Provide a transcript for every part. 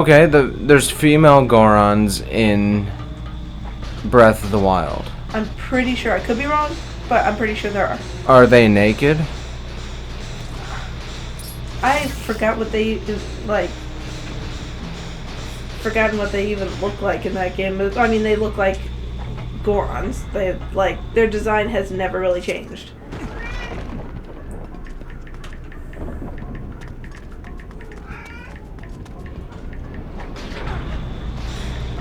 Okay, there's female Gorons in Breath of the Wild. I'm pretty sure. I could be wrong, but I'm pretty sure there are. Are they naked? I forgot what they like. Forgotten what they even look like in that game. I mean, they look like Gorons. They like their design has never really changed.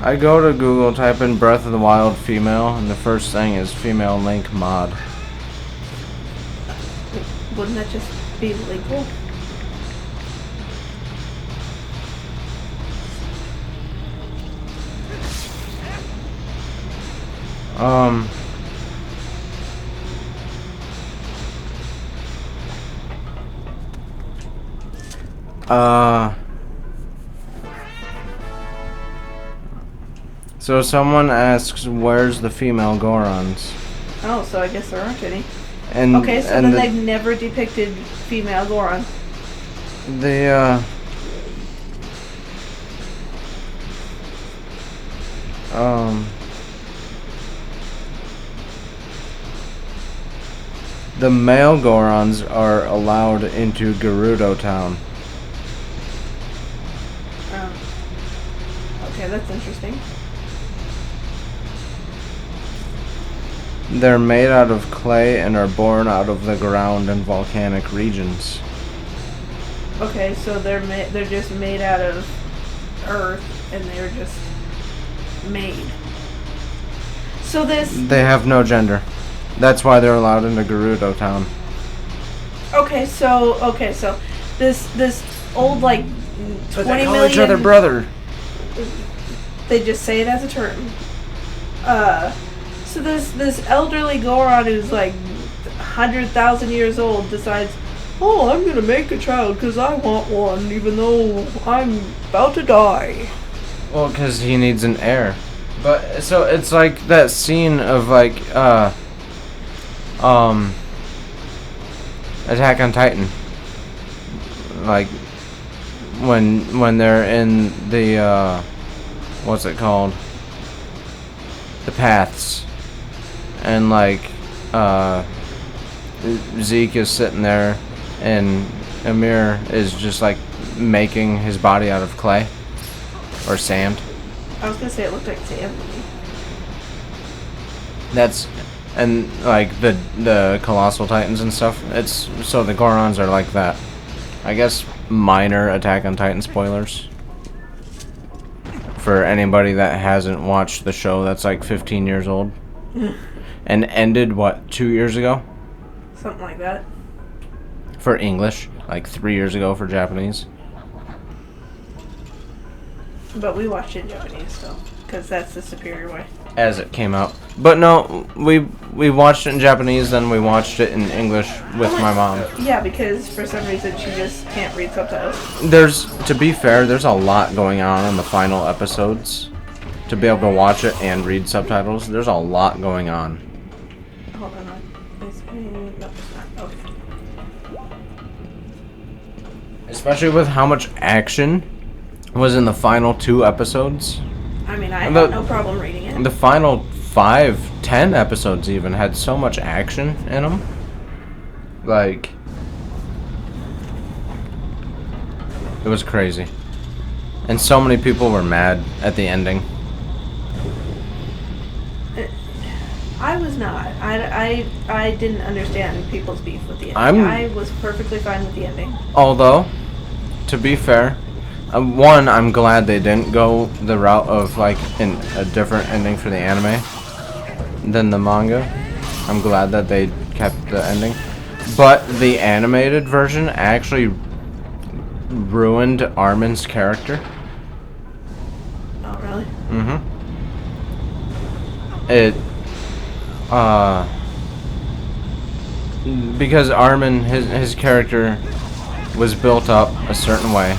I go to Google, type in Breath of the Wild female, and the first thing is female Link mod. Wouldn't that just be legal? So someone asks, where's the female Gorons? Oh, so I guess there aren't any. And okay, so then they've never depicted female Goron. The male Gorons are allowed into Gerudo Town. Okay, that's interesting. They're made out of clay and are born out of the ground in volcanic regions. Okay, so they're just made out of earth, and they're just made. So they have no gender. That's why they're allowed into Gerudo Town. Okay, so this old like 20 they call million. each other brother. They just say it as a term. So this elderly Goron who's like 100,000 years old decides, oh, I'm gonna make a child because I want one, even though I'm about to die. Well, because he needs an heir. But so it's like that scene of like Attack on Titan. Like when they're in the what's it called? The paths. And like Zeke is sitting there and Amir is just like making his body out of clay or sand. I was gonna say it looked like sand. That's and like the colossal titans and stuff. It's so the Gorons are like that. I guess minor Attack on Titan spoilers for anybody that hasn't watched the show that's like 15 years old and ended what 2 years ago? Something like that. For English, like 3 years ago for Japanese. But we watched it in Japanese, so because that's the superior way. As it came out, but no, we watched it in Japanese, then we watched it in English with my mom. Yeah, because for some reason she just can't read subtitles. To be fair, there's a lot going on in the final episodes. To be able to watch it and read subtitles, there's a lot going on. Hold on. No, it's not. Okay. Especially with how much action was in the final 2 episodes. I mean, I have no problem reading it. The final 5-10 episodes even had so much action in them. Like, it was crazy. And so many people were mad at the ending. I was not. I didn't understand people's beef with the ending. I was perfectly fine with the ending. Although, to be fair, one, I'm glad they didn't go the route of like a different ending for the anime than the manga. I'm glad that they kept the ending. But the animated version actually ruined Armin's character. Oh, really? Mm-hmm. It, because Armin, his character was built up a certain way.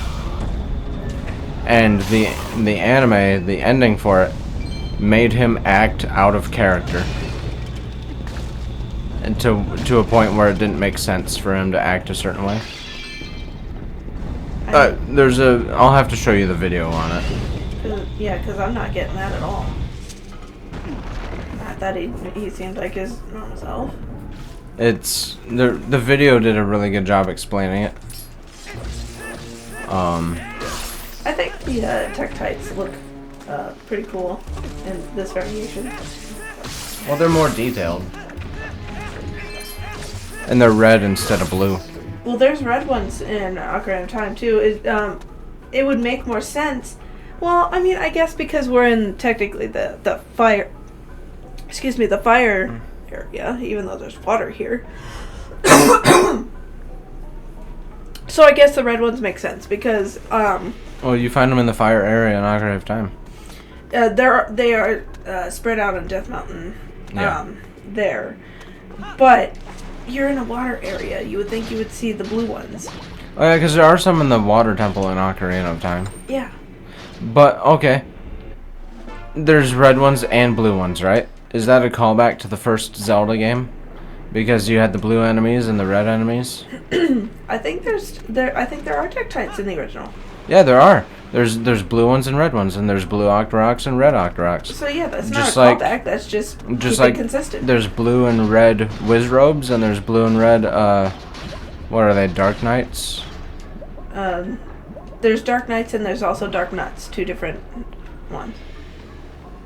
And the anime, the ending for it, made him act out of character. And to a point where it didn't make sense for him to act a certain way. I'll have to show you the video on it. Yeah, because I'm not getting that at all. Not that he seemed like his normal self. It's the video did a really good job explaining it. I think the Tektites look pretty cool in this variation. Well, they're more detailed. And they're red instead of blue. Well, there's red ones in Ocarina of Time too. It would make more sense. Well, I mean, I guess because we're in technically the fire. Excuse me, the fire area, even though there's water here. So I guess the red ones make sense because. Well, you find them in the fire area in Ocarina of Time. They are spread out on Death Mountain. Yeah. There, but you're in a water area. You would think you would see the blue ones. Oh yeah, because there are some in the water temple in Ocarina of Time. Yeah. But okay, there's red ones and blue ones, right? Is that a callback to the first Zelda game? Because you had the blue enemies and the red enemies. I think there are Tektites in the original. Yeah, there are. There's blue ones and red ones, and there's blue Octoroks and red Octoroks. So yeah, that's just not a like, callback. That's just like consistent. There's blue and red Wizrobes, and there's blue and red. What are they? Dark Knights. There's Dark Knights and there's also Dark Nuts. Two different ones.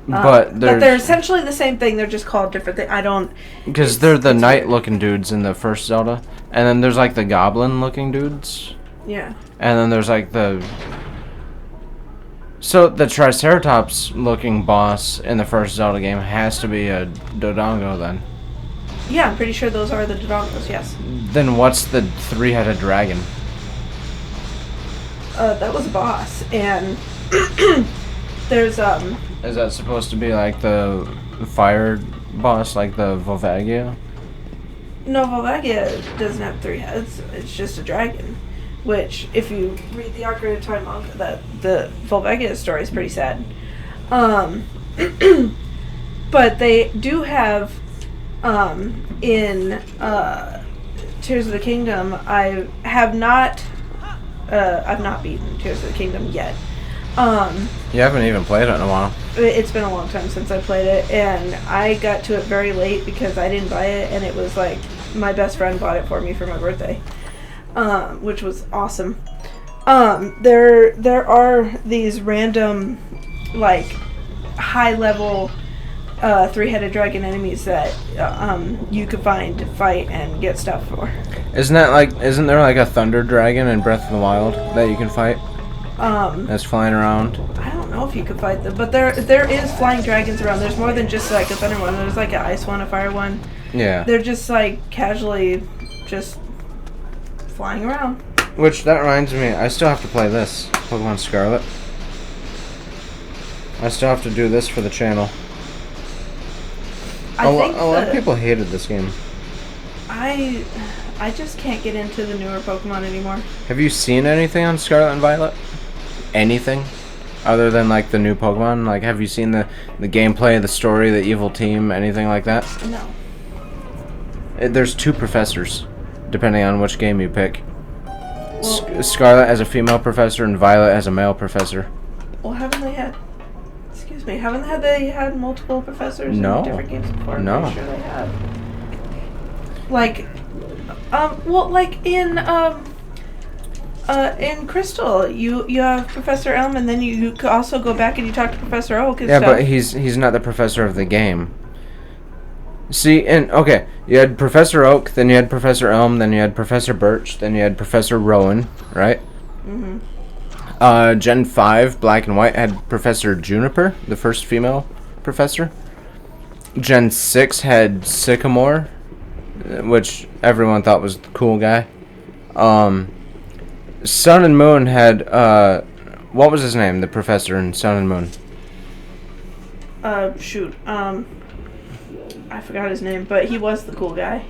But they're essentially the same thing. They're just called different things. I don't. Because they're the knight-looking dudes in the first Zelda, and then there's like the goblin-looking dudes. Yeah. And then there's like the. So the Triceratops-looking boss in the first Zelda game has to be a Dodongo then. Yeah, I'm pretty sure those are the Dodongos. Yes. Then what's the three-headed dragon? That was a boss, and there's Is that supposed to be like the fire boss, like the Volvagia? No, Volvagia doesn't have 3 heads. It's just a dragon. Which, if you read the Ocarina of Time manga, the Volvagia story is pretty sad. But they do have in Tears of the Kingdom. I've not beaten Tears of the Kingdom yet. You haven't even played it in a while. It's been a long time since I played it, and I got to it very late because I didn't buy it, and it was like my best friend bought it for me for my birthday, which was awesome. There are these random, like, high-level 3-headed dragon enemies that you could find, fight, and get stuff for. Isn't there like a thunder dragon in Breath of the Wild that you can fight? That's flying around. I don't know if you could fight them, but there is flying dragons around. There's more than just like a thunder one. There's like an ice one, a fire one. Yeah. They're just like casually just flying around. Which, that reminds me, I still have to play this, Pokemon Scarlet. I still have to do this for the channel. A lot of people hated this game. I just can't get into the newer Pokemon anymore. Have you seen anything on Scarlet and Violet? Anything? Other than, like, the new Pokemon? Like, have you seen the gameplay, the story, the evil team, anything like that? No. There's 2 professors, depending on which game you pick. Well, Scarlet as a female professor and Violet as a male professor. Well, haven't they had... Excuse me. Haven't they had multiple professors in different games before? No. I'm pretty sure they have. Like... well, like in Crystal, you have Professor Elm, and then you could also go back and you talk to Professor Oak and stuff. Yeah, but he's not the professor of the game. See, okay, you had Professor Oak, then you had Professor Elm, then you had Professor Birch, then you had Professor Rowan, right? Mm-hmm. Gen 5, Black and White, had Professor Juniper, the first female professor. Gen 6 had Sycamore, which everyone thought was the cool guy. Sun and Moon had, what was his name, the professor in Sun and Moon? I forgot his name, but he was the cool guy.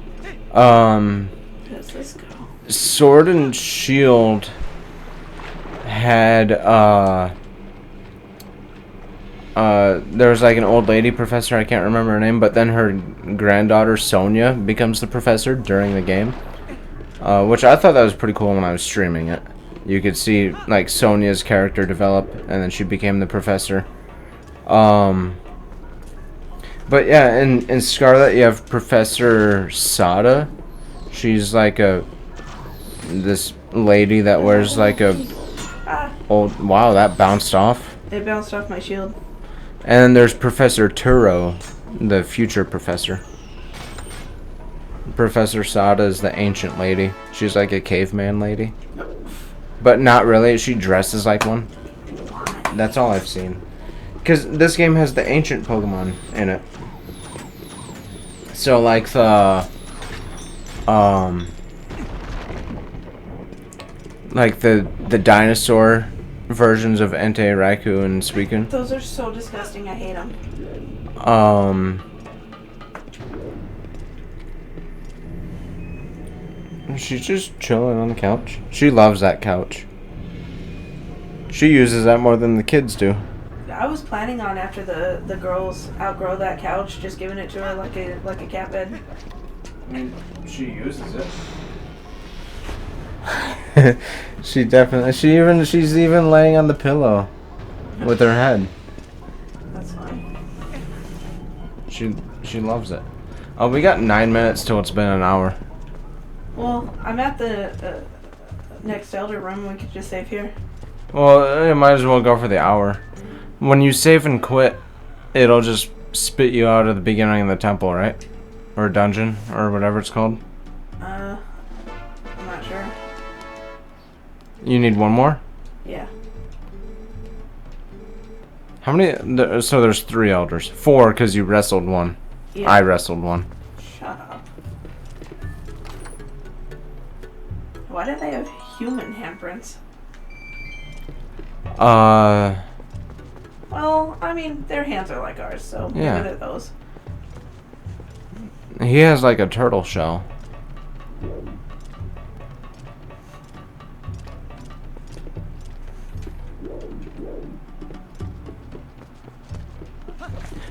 How does this go? Sword and Shield had, there was like an old lady professor, I can't remember her name, but then her granddaughter Sonia becomes the professor during the game, which I thought that was pretty cool when I was streaming it. You could see like Sonia's character develop, and then she became the professor. But yeah, in Scarlet you have Professor Sada. She's like this lady that wears like a old. Wow, that bounced off. It bounced off my shield. And then there's Professor Turo, the future professor. Professor Sada is the ancient lady. She's like a caveman lady. But not really. She dresses like one. That's all I've seen. Because this game has the ancient Pokemon in it. So like the dinosaur versions of Entei, Raikou, and Suicune. Those are so disgusting. I hate them. She's just chilling on the couch. She loves that couch. She uses that more than the kids do. I was planning on, after the girls outgrow that couch, just giving it to her like a cat bed. I mean, she uses it. She definitely. She's even laying on the pillow with her head. That's fine. She loves it. Oh, we got 9 minutes till it's been an hour. Well, I'm at the next Elder room. We could just save here. Well, you might as well go for the hour. When you save and quit, it'll just spit you out of the beginning of the temple, right? Or dungeon, or whatever it's called. I'm not sure. You need one more? Yeah. How many? So there's 3 elders. 4 because you wrestled one. Yeah. I wrestled one. Shut up. Why do they have human handprints? Well, I mean, their hands are like ours, so Yeah. maybe they're those. He has like a turtle shell.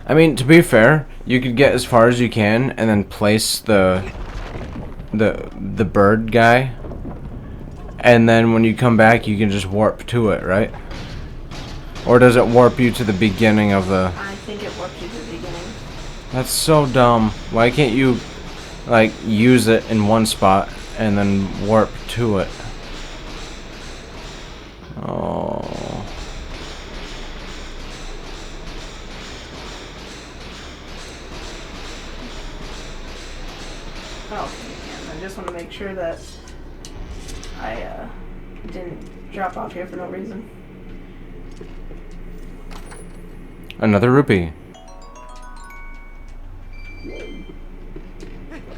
I mean, to be fair, you could get as far as you can and then place the bird guy, and then when you come back you can just warp to it, right? Or does it warp you to the beginning of the... I think it warped you to the beginning. That's so dumb. Why can't you like use it in one spot and then warp to it? Oh. Oh, and I just want to make sure that I didn't drop off here for no reason. Another rupee.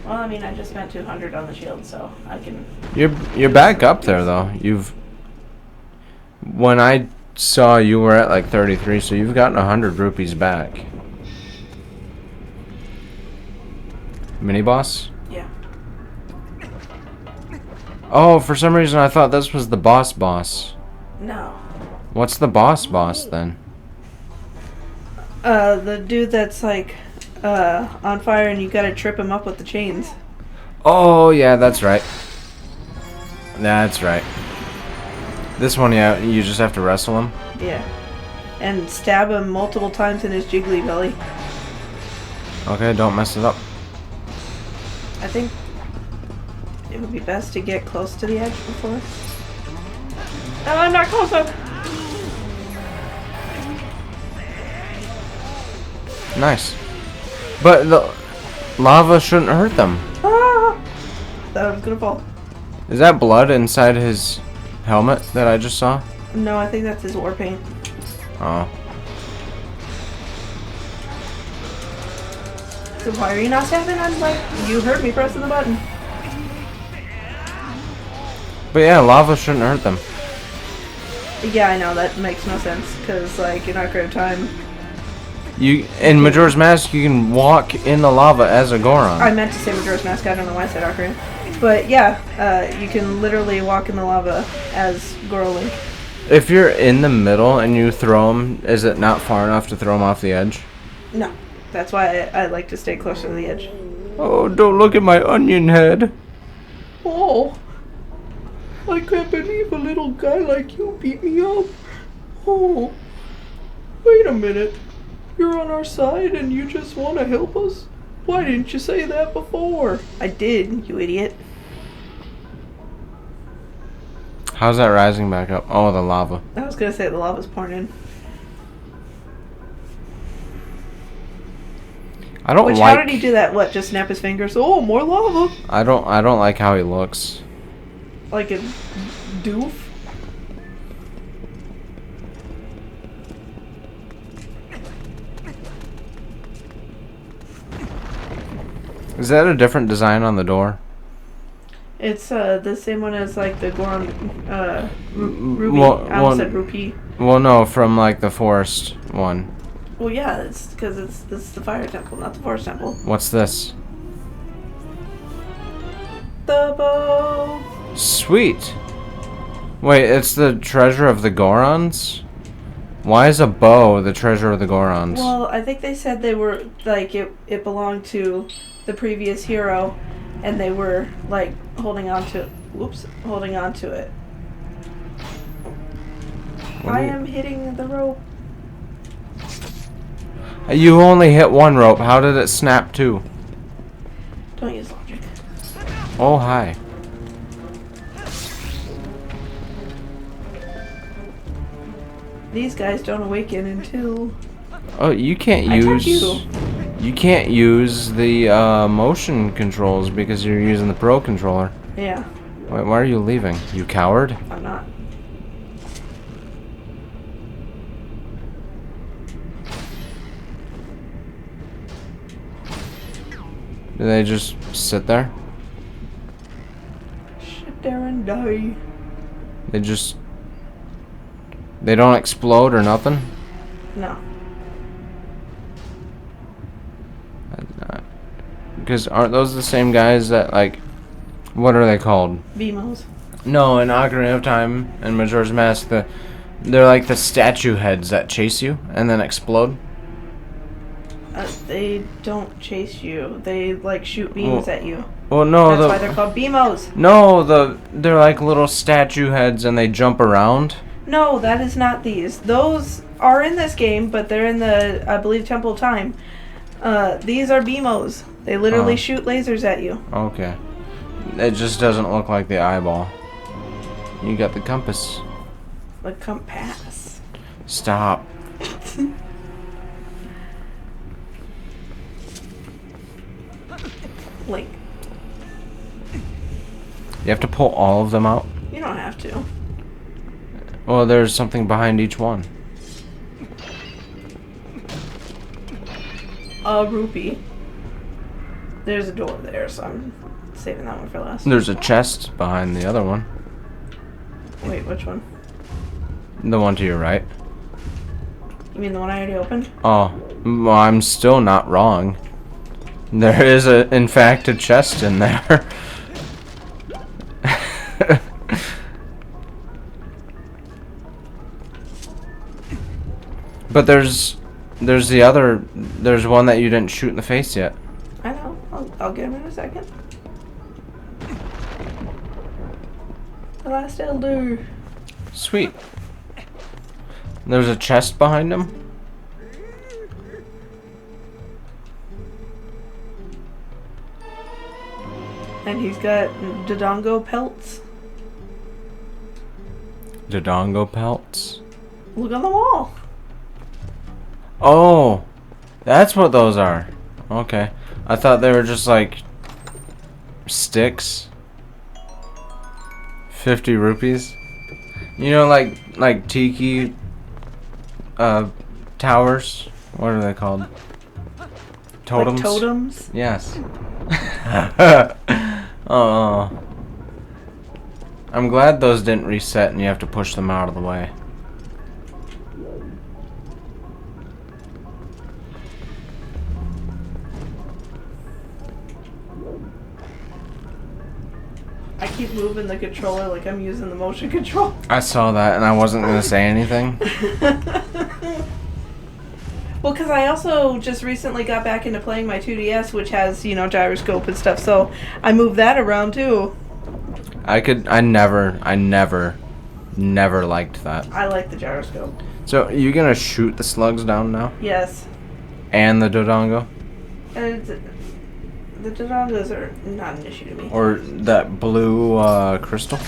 Well, I mean, I just spent 200 on the shield, so I can... You're back up there though. When I saw you were at like 33, so you've gotten 100 rupees back. Mini boss? Yeah. Oh, for some reason I thought this was the boss. No. What's the boss then? The dude that's like on fire and you gotta trip him up with the chains. Oh yeah, that's right. That's right. This one, yeah, you just have to wrestle him. Yeah. And stab him multiple times in his jiggly belly. Okay, don't mess it up. I think it would be best to get close to the edge before. Oh, I'm not close enough. Nice. But the lava shouldn't hurt them. Ah! Thought I was gonna fall. Is that blood inside his helmet that I just saw? No, I think that's his war paint. Oh. So why are you not stabbing? I'm like, you heard me pressing the button. But yeah, lava shouldn't hurt them. Yeah, I know, that makes no sense, because, like, in Ocarina of Time... In Majora's Mask, you can walk in the lava as a Goron. I meant to say Majora's Mask, I don't know why I said Ocarina. But yeah, you can literally walk in the lava as Goro Link. If you're in the middle and you throw him, is it not far enough to throw him off the edge? No, that's why I like to stay closer to the edge. Oh, don't look at my onion head. Oh. I can't believe a little guy like you beat me up. Oh, wait a minute. You're on our side and you just want to help us? Why didn't you say that before? I did, you idiot. How's that rising back up? Oh, the lava. I was gonna say the lava's pouring in. I don't Which, like. how did he do that? What, just snap his fingers? Oh, more lava. I don't like how he looks. Like a doof. Is that a different design on the door? It's the same one as like the Goron Ruby. Well, I almost said rupee. Well, no, from like the forest one. Well, yeah, it's because this is the fire temple, not the forest temple. What's this? The bow. Sweet. Wait, it's the treasure of the Gorons? Why is a bow the treasure of the Gorons? Well, I think they said they were like it belonged to the previous hero, and they were like holding on to. Whoops, holding on to it. I am hitting the rope. You only hit one rope. How did it snap two? Don't use logic. Oh, hi. These guys don't awaken until. Oh, you can't I took use. You can't use the motion controls because you're using the Pro controller. Yeah, Wait, why are you leaving? You coward? I'm not. Do they just sit there? Sit there and die. They just. They don't explode or nothing? No. Because aren't those the same guys that, like. What are they called? BMOs. No, in Ocarina of Time and Majora's Mask, they're like the statue heads that chase you and then explode. They don't chase you. They like shoot beams at you. Well, no, That's why they're called BMOs. No, they're like little statue heads and they jump around. No, that is not these. Those are in this game, but they're in the, I believe, Temple of Time. These are BMOs. They literally shoot lasers at you. Okay. It just doesn't look like the eyeball. You got the compass. The compass. Stop. Link. You have to pull all of them out? You don't have to. Well, there's something behind each one. A rupee. There's a door there, so I'm saving that one for last. There's a chest behind the other one. Wait, which one? The one to your right. You mean the one I already opened? Oh, well, I'm still not wrong. There is, in fact, a chest in there. But there's one that you didn't shoot in the face yet. I know. I'll get him in a second. The last elder. Sweet. There's a chest behind him. And he's got Dodongo pelts. Dodongo pelts. Look on the wall. Oh, that's what those are. Okay. I thought they were just like sticks. 50 rupees. You know, like tiki towers. What are they called? Totems. Like totems? Yes. Oh. I'm glad those didn't reset and you have to push them out of the way. I keep moving the controller like I'm using the motion control. I saw that and I wasn't going to say anything. Well, because I also just recently got back into playing my 2DS, which has, you know, gyroscope and stuff, so I moved that around too. I never liked that. I like the gyroscope. So, you gonna shoot the slugs down now? Yes. And the Dodongo? And the Dodongos are not an issue to me. Or that blue crystal?